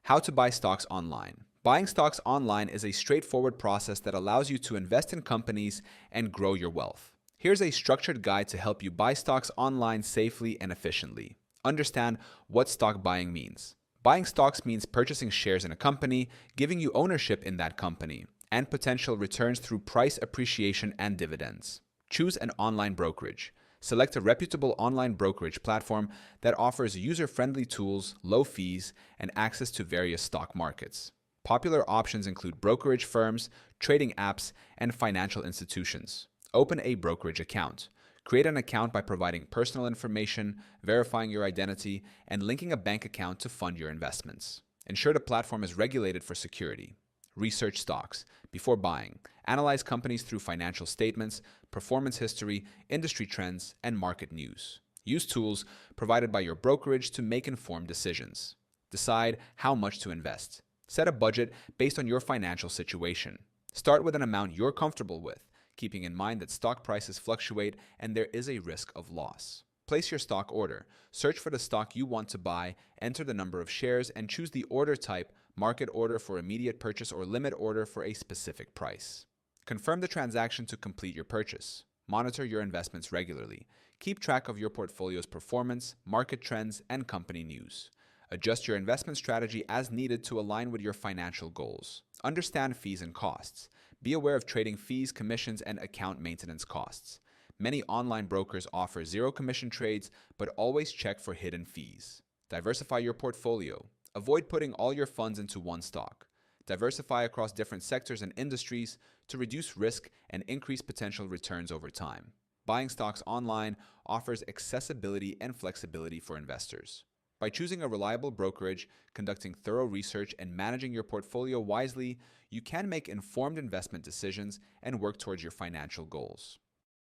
How to buy stocks online. Buying stocks online is a straightforward process that allows you to invest in companies and grow your wealth. Here's a structured guide to help you buy stocks online safely and efficiently. Understand what stock buying means. Buying stocks means purchasing shares in a company, giving you ownership in that company, and potential returns through price appreciation and dividends. Choose an online brokerage. Select a reputable online brokerage platform that offers user-friendly tools, low fees, and access to various stock markets. Popular options include brokerage firms, trading apps, and financial institutions. Open a brokerage account. Create an account by providing personal information, verifying your identity, and linking a bank account to fund your investments. Ensure the platform is regulated for security. Research stocks. Before buying, analyze companies through financial statements, performance history, industry trends, and market news. Use tools provided by your brokerage to make informed decisions. Decide how much to invest. Set a budget based on your financial situation. Start with an amount you're comfortable with, keeping in mind that stock prices fluctuate and there is a risk of loss. Place your stock order. Search for the stock you want to buy, enter the number of shares, and choose the order type, market order for immediate purchase or limit order for a specific price. Confirm the transaction to complete your purchase. Monitor your investments regularly. Keep track of your portfolio's performance, market trends, and company news. Adjust your investment strategy as needed to align with your financial goals. Understand fees and costs. Be aware of trading fees, commissions, and account maintenance costs. Many online brokers offer zero commission trades, but always check for hidden fees. Diversify your portfolio. Avoid putting all your funds into one stock. Diversify across different sectors and industries to reduce risk and increase potential returns over time. Buying stocks online offers accessibility and flexibility for investors. By choosing a reliable brokerage, conducting thorough research, and managing your portfolio wisely, you can make informed investment decisions and work towards your financial goals.